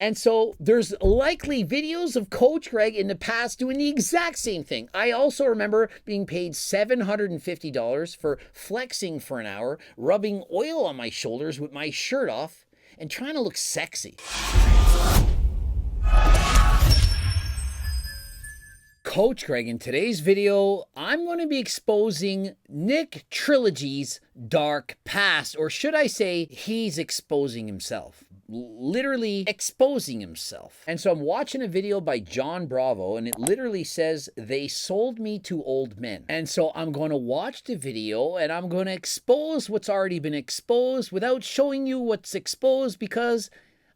And so there's likely videos of Coach Greg in the past doing the exact same thing. I also remember being paid $750 for flexing for an hour, rubbing oil on my shoulders with my shirt off, and trying to look sexy. Coach Greg, in today's video, I'm going to be exposing Nick Trigili's dark past, or should I say, he's exposing himself. Literally exposing himself. And so I'm watching a video by John Bravo, and it literally says, "They sold me to old men." And so I'm going to watch the video, and I'm going to expose what's already been exposed without showing you what's exposed, because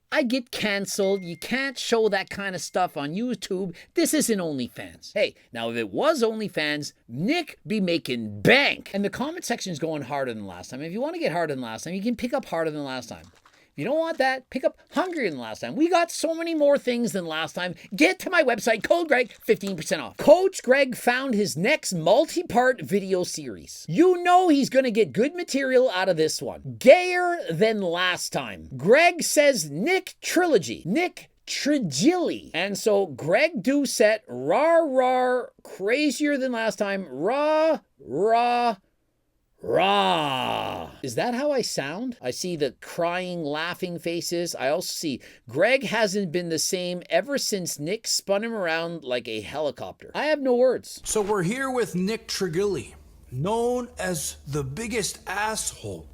I get canceled. You can't show that kind of stuff on YouTube. This isn't OnlyFans. Hey, now if it was OnlyFans, Nick be making bank. And the comment section is going harder than last time. If you want to get harder than last time, you can pick up harder than last time. If you don't want that, pick up hungrier than last time. We got so many more things than last time. Get to my website, Code Greg, 15% off. Coach Greg found his next multi-part video series. You know he's going to get good material out of this one. Gayer than last time. Greg says Nick Trigili. Nick Trigili. And so Greg Doucette, rawr, crazier than last time. Raw. Is that how I sound? I see the crying, laughing faces. I also see Greg hasn't been the same ever since Nick spun him around like a helicopter. I have no words. So we're here with Nick Trigili, known as the biggest asshole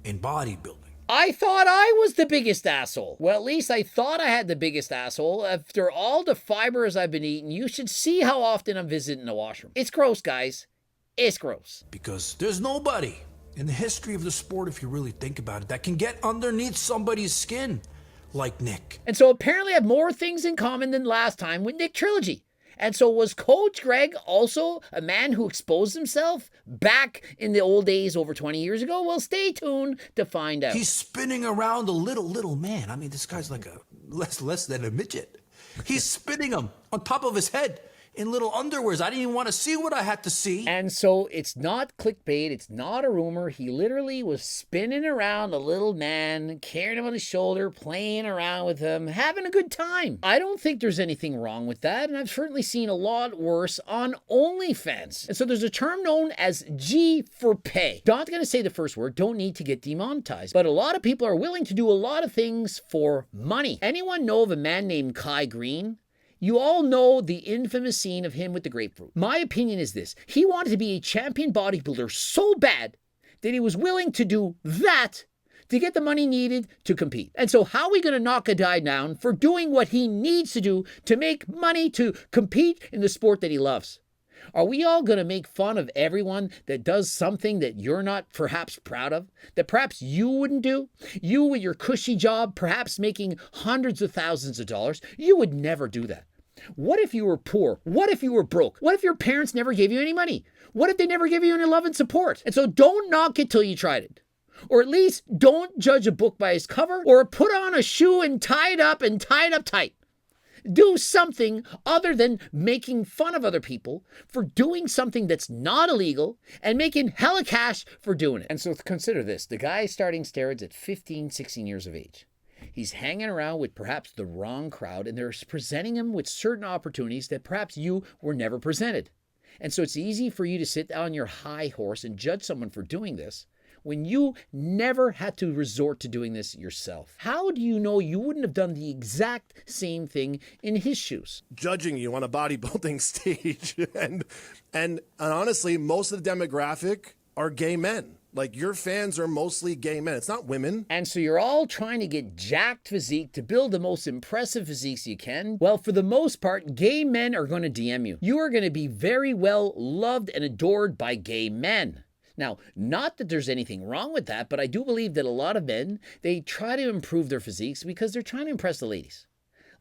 in bodybuilding. I thought I was the biggest asshole. Well, at least I thought I had the biggest asshole. After all the fibers I've been eating, you should see how often I'm visiting the washroom. It's gross, guys. It's gross. Because there's nobody in the history of the sport, if you really think about it, that can get underneath somebody's skin like Nick. And so apparently I have more things in common than last time with Nick Trigili. And so was Coach Greg also a man who exposed himself back in the old days over 20 years ago? Well, stay tuned to find out. He's spinning around a little man. I mean, this guy's like a less than a midget. He's spinning him on top of his head in little underwears. I didn't even want to see what I had to see. And so it's not clickbait. It's not a rumor. He literally was spinning around a little man, carrying him on his shoulder, playing around with him, having a good time. I don't think there's anything wrong with that. And I've certainly seen a lot worse on OnlyFans. And so there's a term known as G for pay. Not going to say the first word. Don't need to get demonetized. But a lot of people are willing to do a lot of things for money. Anyone know of a man named Kai Green? You all know the infamous scene of him with the grapefruit. My opinion is this. He wanted to be a champion bodybuilder so bad that he was willing to do that to get the money needed to compete. And so how are we going to knock a guy down for doing what he needs to do to make money to compete in the sport that he loves? Are we all going to make fun of everyone that does something that you're not perhaps proud of? That perhaps you wouldn't do? You with your cushy job, perhaps making hundreds of thousands of dollars, you would never do that. What if you were poor? What if you were broke? What if your parents never gave you any money? What if they never gave you any love and support? And so don't knock it till you tried it. Or at least don't judge a book by its cover, or put on a shoe and tie it up tight. Do something other than making fun of other people for doing something that's not illegal and making hella cash for doing it. And so consider this. The guy is starting steroids at 15, 16 years of age. He's hanging around with perhaps the wrong crowd, and they're presenting him with certain opportunities that perhaps you were never presented. And so it's easy for you to sit on your high horse and judge someone for doing this when you never had to resort to doing this yourself. How do you know you wouldn't have done the exact same thing in his shoes? Judging you on a bodybuilding stage. and honestly, most of the demographic are gay men. Like, your fans are mostly gay men. It's not women. And so you're all trying to get jacked physique to build the most impressive physiques you can. Well, for the most part, gay men are going to DM you. You are going to be very well loved and adored by gay men. Now, not that there's anything wrong with that, but I do believe that a lot of men, they try to improve their physiques because they're trying to impress the ladies.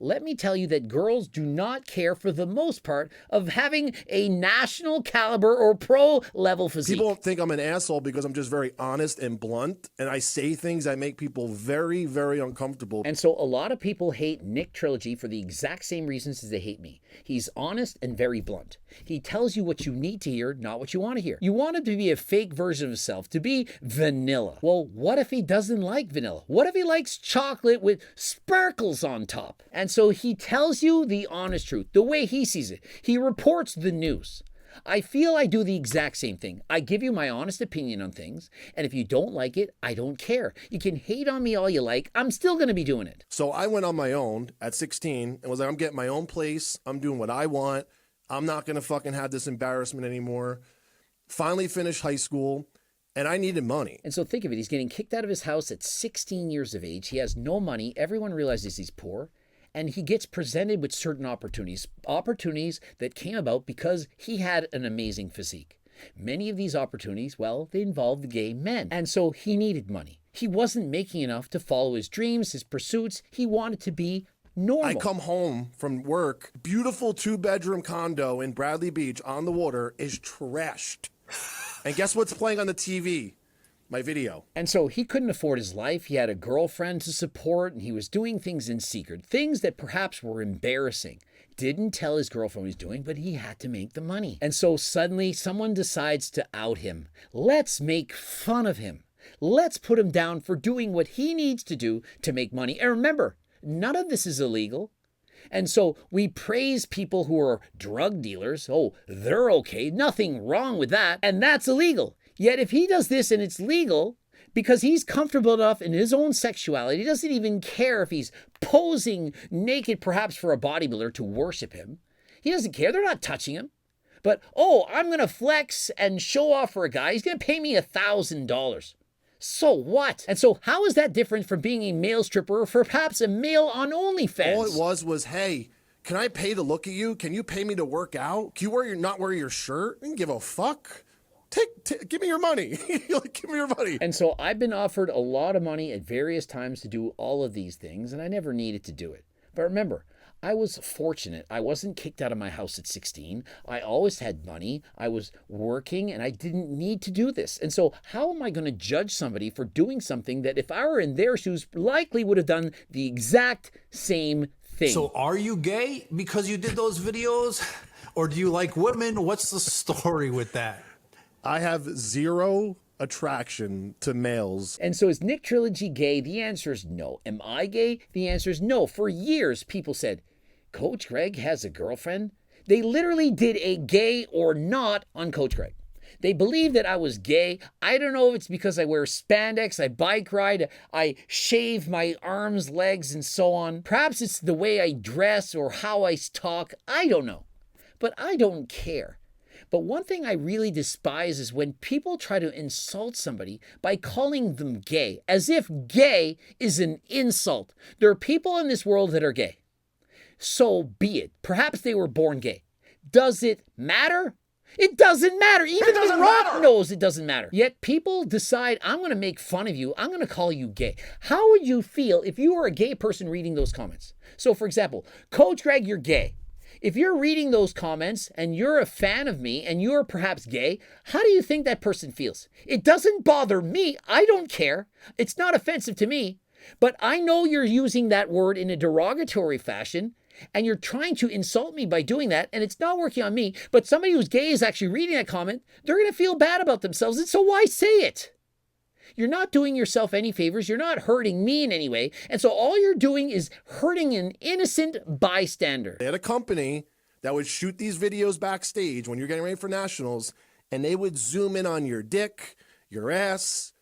let me tell you that girls do not care for the most part of having a national caliber or pro level physique. People think I'm an asshole because I'm just very honest and blunt, and I say things that make people very, very uncomfortable. And so a lot of people hate Nick Trilogy for the exact same reasons as they hate me. He's honest and very blunt. He tells you what you need to hear, not what you want to hear. You want him to be a fake version of himself, to be vanilla. Well, what if he doesn't like vanilla? What if he likes chocolate with sparkles on top? And so he tells you the honest truth, the way he sees it. He reports the news. I feel I do the exact same thing. I give you my honest opinion on things, and if you don't like it, I don't care. You can hate on me all you like. I'm still going to be doing it. So I went on my own at 16 and was like, I'm getting my own place. I'm doing what I want. I'm not going to fucking have this embarrassment anymore. Finally finished high school, and I needed money. And so think of it. He's getting kicked out of his house at 16 years of age. He has no money. Everyone realizes he's poor. And he gets presented with certain opportunities that came about because he had an amazing physique. Many of these opportunities, well, they involved gay men. And so he needed money. He wasn't making enough to follow his dreams, his pursuits. He wanted to be normal. I come home from work, beautiful 2-bedroom condo in Bradley Beach on the water is trashed. And guess what's playing on the TV? My video. And so he couldn't afford his life. He had a girlfriend to support, and he was doing things in secret, things that perhaps were embarrassing. Didn't tell his girlfriend what he was doing, but he had to make the money. And so suddenly someone decides to out him. Let's make fun of him. Let's put him down for doing what he needs to do to make money. And remember, none of this is illegal. And so we praise people who are drug dealers. Oh, they're okay. Nothing wrong with that. And that's illegal. Yet if he does this and it's legal, because he's comfortable enough in his own sexuality, he doesn't even care if he's posing naked perhaps for a bodybuilder to worship him. He doesn't care. They're not touching him. But, oh, I'm going to flex and show off for a guy. He's going to pay me $1,000. So what? And so how is that different from being a male stripper or perhaps a male on OnlyFans? All it was, hey, can I pay to look at you? Can you pay me to work out? Can you not wear your shirt? I didn't give a fuck. Give me your money. Give me your money. And so I've been offered a lot of money at various times to do all of these things, and I never needed to do it. But remember, I was fortunate. I wasn't kicked out of my house at 16. I always had money. I was working, and I didn't need to do this. And so how am I going to judge somebody for doing something that if I were in their shoes, likely would have done the exact same thing? So are you gay because you did those videos? Or do you like women? What's the story with that? I have zero attraction to males. And so is Nick Trilogy gay? The answer is no. Am I gay? The answer is no. For years, people said, Coach Greg has a girlfriend? They literally did a gay or not on Coach Greg. They believed that I was gay. I don't know if it's because I wear spandex, I bike ride, I shave my arms, legs, and so on. Perhaps it's the way I dress or how I talk. I don't know. But I don't care. But one thing I really despise is when people try to insult somebody by calling them gay, as if gay is an insult. There are people in this world that are gay. So be it. Perhaps they were born gay. Does it matter? It doesn't matter. Even The Rock knows it doesn't matter. Yet people decide, I'm going to make fun of you. I'm going to call you gay. How would you feel if you were a gay person reading those comments? So for example, Coach Greg, you're gay. If you're reading those comments and you're a fan of me and you're perhaps gay, how do you think that person feels? It doesn't bother me. I don't care. It's not offensive to me. But I know you're using that word in a derogatory fashion and you're trying to insult me by doing that, and it's not working on me. But somebody who's gay is actually reading that comment. They're going to feel bad about themselves. And so why say it? You're not doing yourself any favors. You're not hurting me in any way. And so all you're doing is hurting an innocent bystander. They had a company that would shoot these videos backstage when you're getting ready for nationals, and they would zoom in on your dick, your ass,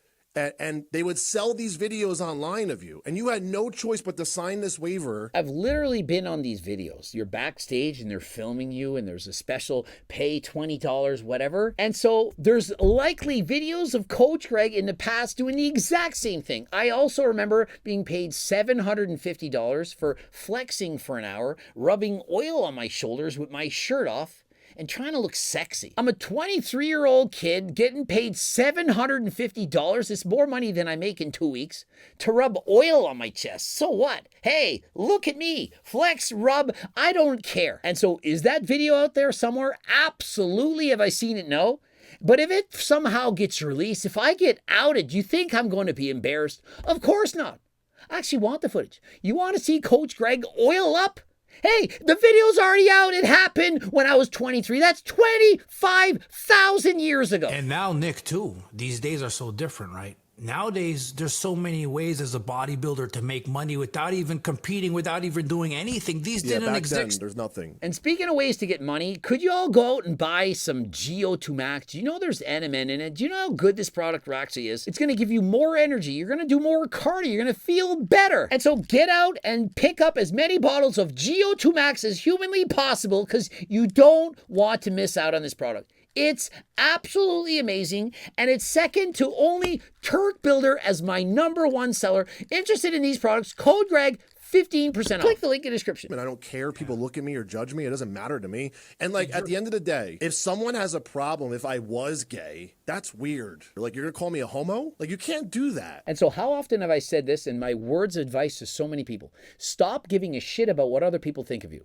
and they would sell these videos online of you. And you had no choice but to sign this waiver. I've literally been on these videos. You're backstage and they're filming you and there's a special pay $20, whatever. And so there's likely videos of Coach Greg in the past doing the exact same thing. I also remember being paid $750 for flexing for an hour, rubbing oil on my shoulders with my shirt off. and trying to look sexy. I'm a 23-year-old kid getting paid $750. It's more money than I make in 2 weeks to rub oil on my chest. So what? Hey, look at me. Flex, rub, I don't care. And so is that video out there somewhere? Absolutely. Have I seen it? No. But if it somehow gets released, if I get outed, do you think I'm going to be embarrassed? Of course not. I actually want the footage. You want to see Coach Greg oil up? Hey, the video's already out. It happened when I was 23. That's 25,000 years ago. And now, Nick, too. These days are so different, right? Nowadays, there's so many ways as a bodybuilder to make money without even competing, without even doing anything. These didn't back exist. then, there's nothing. And speaking of ways to get money, could you all go out and buy some GO2 Max? Do you know there's NMN in it? Do you know how good this product actually is? It's going to give you more energy. You're going to do more cardio. You're going to feel better. And so get out and pick up as many bottles of GO2 Max as humanly possible because you don't want to miss out on this product. It's absolutely amazing, and it's second to only Turk Builder as my #1 seller. Interested in these products? Code Greg, 15% off. Click the link in the description. And I don't care if people look at me or judge me. It doesn't matter to me. And like at the end of the day, if someone has a problem, if I was gay, that's weird. Like you're gonna call me a homo? Like you can't do that. And so how often have I said this in my words of advice to so many people? Stop giving a shit about what other people think of you.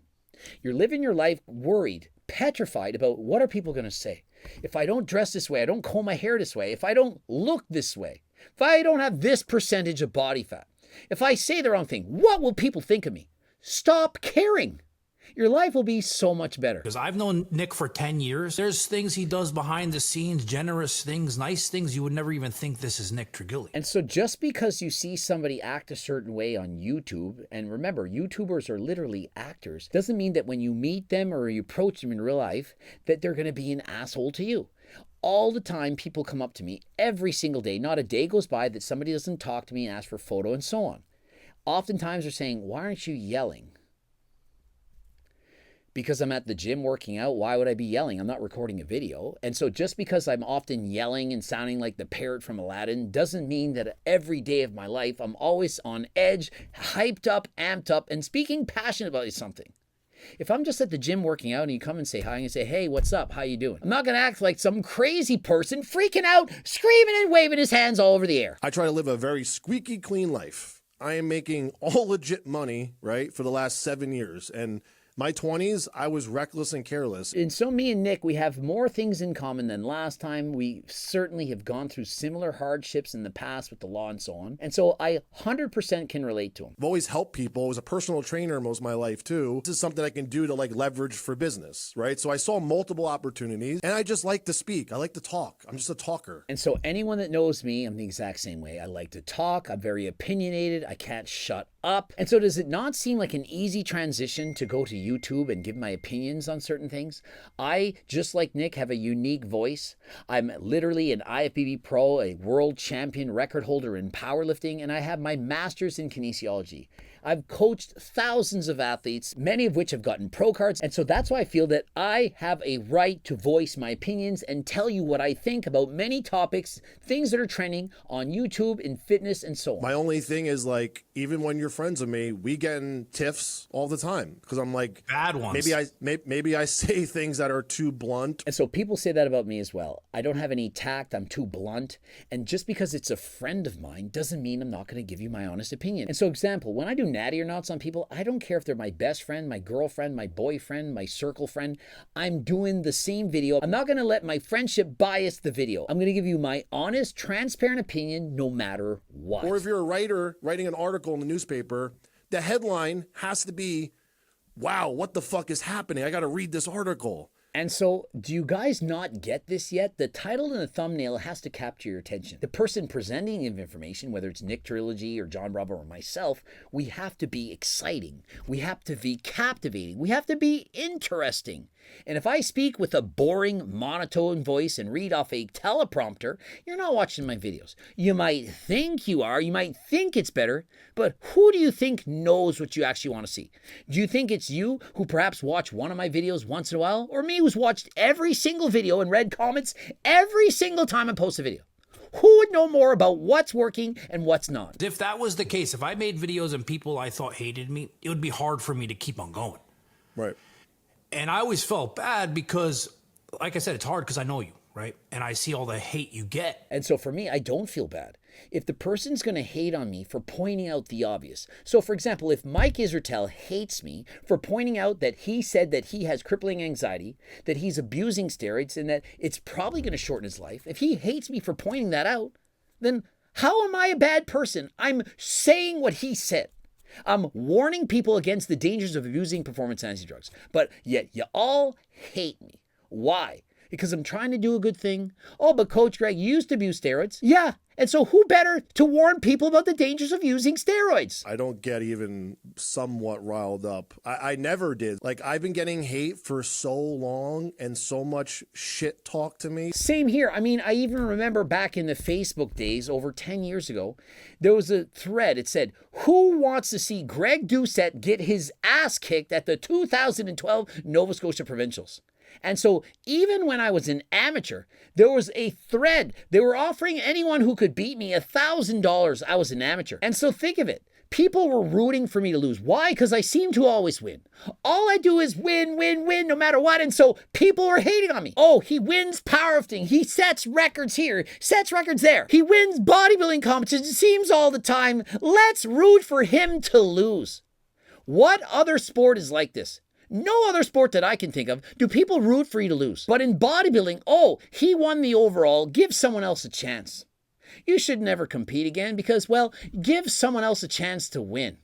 You're living your life worried, petrified about what are people going to say. If I don't dress this way, I don't comb my hair this way, if I don't look this way, if I don't have this percentage of body fat, if I say the wrong thing, what will people think of me? Stop caring. Your life will be so much better. Because I've known Nick for 10 years. There's things he does behind the scenes, generous things, nice things. You would never even think this is Nick Trigili. And so just because you see somebody act a certain way on YouTube, and remember, YouTubers are literally actors, doesn't mean that when you meet them or you approach them in real life, that they're going to be an asshole to you. All the time, people come up to me every single day. Not a day goes by that somebody doesn't talk to me and ask for a photo and so on. Oftentimes they're saying, why aren't you yelling? Because I'm at the gym working out, why would I be yelling? I'm not recording a video. And so just because I'm often yelling and sounding like the parrot from Aladdin doesn't mean that every day of my life I'm always on edge, hyped up, amped up, and speaking passionate about something. If I'm just at the gym working out and you come and say hi and you say, hey, what's up? How you doing? I'm not going to act like some crazy person freaking out, screaming and waving his hands all over the air. I try to live a very squeaky clean life. I am making all legit money, right, for the last 7 years. And my 20s, I was reckless and careless. And so me and Nick, we have more things in common than last time. We certainly have gone through similar hardships in the past with the law and so on. And so I 100% can relate to him. I've always helped people. I was a personal trainer most of my life too. This is something I can do to like leverage for business, right? So I saw multiple opportunities and I just like to speak. I like to talk. I'm just a talker. And so anyone that knows me, I'm the exact same way. I like to talk. I'm very opinionated. I can't shut up. And so does it not seem like an easy transition to go to YouTube and give my opinions on certain things? I, just like Nick, have a unique voice. I'm literally an IFBB pro, a world champion record holder in powerlifting, and I have my master's in kinesiology. I've coached thousands of athletes, many of which have gotten pro cards. And so that's why I feel that I have a right to voice my opinions and tell you what I think about many topics, things that are trending on YouTube, in fitness, and so on. My only thing is like, even when you're friends with me, we get in tiffs all the time because I'm like, bad ones. Maybe I say things that are too blunt. And so people say that about me as well. I don't have any tact. I'm too blunt. And just because it's a friend of mine doesn't mean I'm not going to give you my honest opinion. And so example, when I do natty or nots on people, I don't care if they're my best friend, my girlfriend, my boyfriend, my circle friend. I'm doing the same video. I'm not going to let my friendship bias the video. I'm going to give you my honest, transparent opinion no matter what. Or if you're a writer writing an article in the newspaper, the headline has to be, wow, what the fuck is happening? I got to read this article. And so, do you guys not get this yet? The title and the thumbnail has to capture your attention. The person presenting the information, whether it's Nick Trilogy or John Bravo or myself, we have to be exciting. We have to be captivating. We have to be interesting. And if I speak with a boring, monotone voice and read off a teleprompter, you're not watching my videos. You might think you are. You might think it's better. But who do you think knows what you actually want to see? Do you think it's you who perhaps watch one of my videos once in a while? Or me who's watched every single video and read comments every single time I post a video? Who would know more about what's working and what's not? If that was the case, if I made videos and people I thought hated me, it would be hard for me to keep on going. Right. And I always felt bad because, like I said, it's hard because I know you, right? And I see all the hate you get. And so for me, I don't feel bad. If the person's going to hate on me for pointing out the obvious. So for example, if Mike Israetel hates me for pointing out that he said that he has crippling anxiety, that he's abusing steroids, and that it's probably going to shorten his life, if he hates me for pointing that out, then how am I a bad person? I'm saying what he said. I'm warning people against the dangers of abusing performance-enhancing drugs. But yet you all hate me. Why? Because I'm trying to do a good thing. Oh, but Coach Greg, you used to abuse steroids. Yeah. And so who better to warn people about the dangers of using steroids? I don't get even somewhat riled up. I never did. Like, I've been getting hate for so long and so much shit talk to me. Same here. I mean, I even remember back in the Facebook days over 10 years ago, there was a thread. It said, who wants to see Greg Doucette get his ass kicked at the 2012 Nova Scotia Provincials? And so even when I was an amateur, there was a thread. They were offering anyone who could beat me $1,000. I was an amateur. And so think of it. People were rooting for me to lose. Why? Because I seem to always win. All I do is win, win, win, no matter what. And so people were hating on me. Oh, he wins powerlifting. He sets records here, sets records there. He wins bodybuilding competitions, it seems all the time. Let's root for him to lose. What other sport is like this? No other sport that I can think of do people root for you to lose. But in bodybuilding, oh, he won the overall, give someone else a chance. You should never compete again because, well, give someone else a chance to win.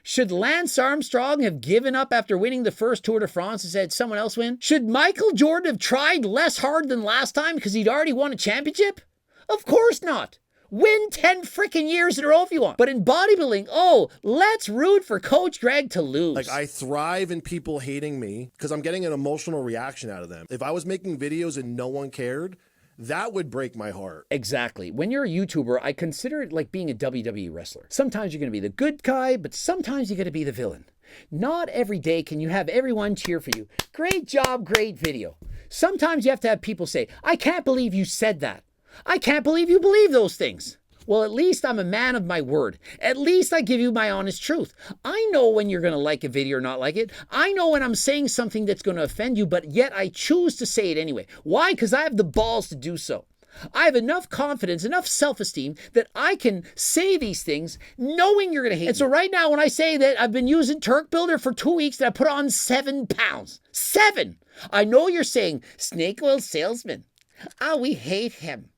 Should Lance Armstrong have given up after winning the first Tour de France and said someone else win? Should Michael Jordan have tried less hard than last time because he'd already won a championship? Of course not. Win 10 freaking years in a row if you want. But in bodybuilding, oh, let's root for Coach Greg to lose. Like, I thrive in people hating me because I'm getting an emotional reaction out of them. If I was making videos and no one cared, that would break my heart. Exactly. When you're a YouTuber, I consider it like being a WWE wrestler. Sometimes you're going to be the good guy, but sometimes you're going to be the villain. Not every day can you have everyone cheer for you. Great job, great video. Sometimes you have to have people say, I can't believe you said that. I can't believe you believe those things. Well, at least I'm a man of my word. At least I give you my honest truth. I know when you're going to like a video or not like it. I know when I'm saying something that's going to offend you, but yet I choose to say it anyway. Why? Because I have the balls to do so. I have enough confidence, enough self-esteem that I can say these things knowing you're going to hate me. And so right now when I say that I've been using Turk Builder for 2 weeks and I put on 7 pounds. 7! I know you're saying, snake oil salesman. Oh, we hate him.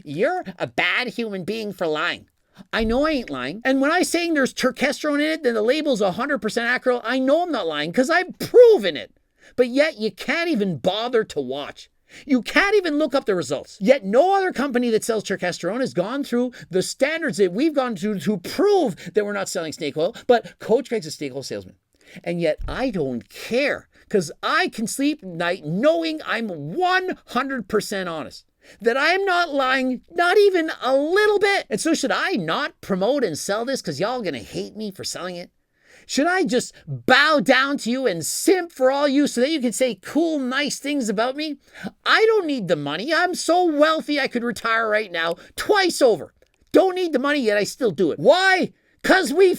You're a bad human being for lying. I know I ain't lying. And when I'm saying there's turkesterone in it, then the label's 100% accurate, I know I'm not lying because I've proven it. But yet you can't even bother to watch. You can't even look up the results. Yet no other company that sells turkesterone has gone through the standards that we've gone through to prove that we're not selling snake oil. But Coach Greg's a snake oil salesman. And yet I don't care because I can sleep at night knowing I'm 100% honest. That I am not lying, not even a little bit. And so should I not promote and sell this because y'all gonna hate me for selling it? Should I just bow down to you and simp for all you so that you can say cool, nice things about me? I don't need the money. I'm so wealthy I could retire right now twice over. Don't need the money yet, I still do it. Why? Because we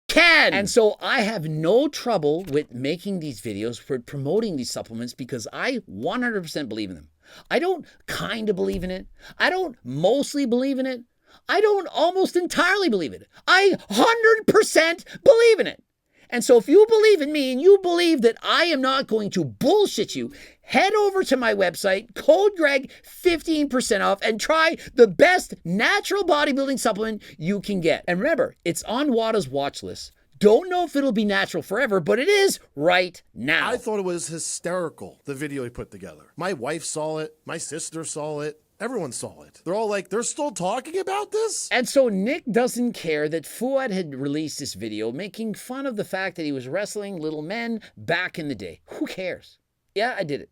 can. And so I have no trouble with making these videos for promoting these supplements because I 100% believe in them. I don't kind of believe in it. I don't mostly believe in it. I don't almost entirely believe it. I 100% believe in it. And so if you believe in me and you believe that I am not going to bullshit you, head over to my website, code Greg, 15% off, and try the best natural bodybuilding supplement you can get. And remember, it's on WADA's watch list. Don't know if it'll be natural forever, but it is right now. I thought it was hysterical, the video he put together. My wife saw it. My sister saw it. Everyone saw it. They're all like, they're still talking about this? And so Nick doesn't care that Fouad had released this video making fun of the fact that he was wrestling little men back in the day. Who cares? Yeah, I did it.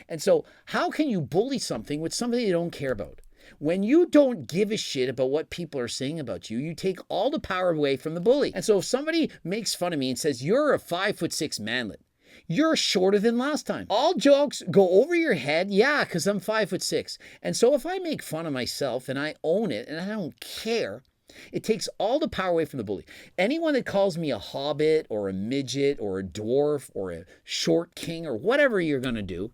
And so how can you bully something with somebody you don't care about? When you don't give a shit about what people are saying about you, you take all the power away from the bully. And so if somebody makes fun of me and says, you're a 5'6" manlet, you're shorter than last time. All jokes go over your head. Yeah, because I'm 5'6". And so if I make fun of myself and I own it and I don't care, It takes all the power away from the bully. Anyone that calls me a hobbit or a midget or a dwarf or a short king or whatever you're going to do,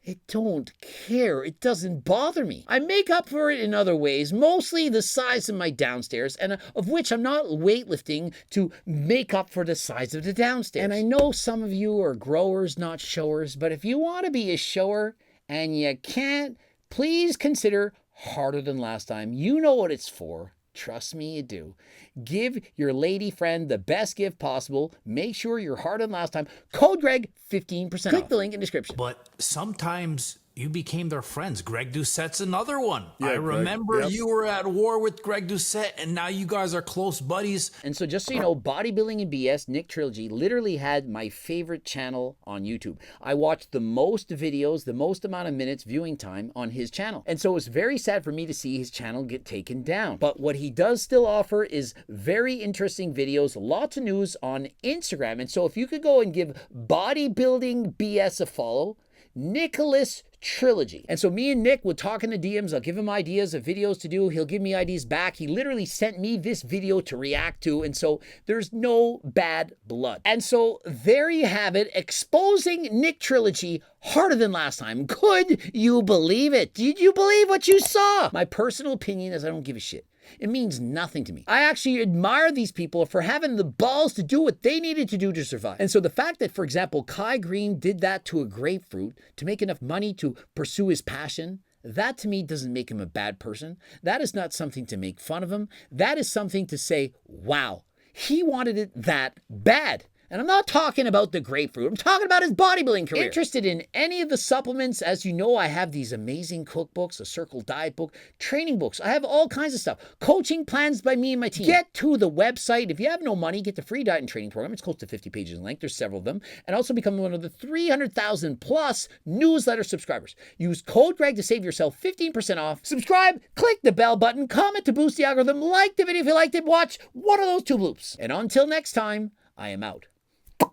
I don't care. It doesn't bother me. I make up for it in other ways, mostly the size of my downstairs, and of which I'm not weightlifting to make up for the size of the downstairs. And I know some of you are growers, not showers, but if you want to be a shower and you can't, please consider Harder Than Last Time. You know what it's for. Trust me, you do. Give your lady friend the best gift possible. Make sure you're harder than last time. Code Greg, 15% Click the link in description. But sometimes you became their friends. Greg Doucette's another one. Yeah, I remember Greg, yep. you were at war with Greg Doucette, and now you guys are close buddies. And so just so you know, Bodybuilding and BS, Nick Trigili, literally had my favorite channel on YouTube. I watched the most videos, the most amount of minutes viewing time on his channel. And so it's very sad for me to see his channel get taken down. But what he does still offer is very interesting videos, lots of news on Instagram. And so if you could go and give Bodybuilding BS a follow, Nicholas Trilogy. And so me and Nick would talk in the DMs. I'll give him ideas of videos to do. He'll give me ideas back. He literally sent me this video to react to. And so there's no bad blood. And so there you have it. Exposing Nick Trilogy harder than last time. Could you believe it? Did you believe what you saw? My personal opinion is I don't give a shit. It means nothing to me. I actually admire these people for having the balls to do what they needed to do to survive. And so the fact that, for example, Kai Green did that to a grapefruit to make enough money to pursue his passion, that to me doesn't make him a bad person. That is not something to make fun of him. That is something to say, wow, he wanted it that bad. And I'm not talking about the grapefruit. I'm talking about his bodybuilding career. Interested in any of the supplements? As you know, I have these amazing cookbooks, a Circle diet book, training books. I have all kinds of stuff. Coaching plans by me and my team. Get to the website. If you have no money, get the free diet and training program. It's close to 50 pages in length. There's several of them. And also become one of the 300,000 plus newsletter subscribers. Use code Greg to save yourself 15% off. Subscribe, click the bell button, comment to boost the algorithm, like the video if you liked it, watch one of those two bloops. And until next time, I am out.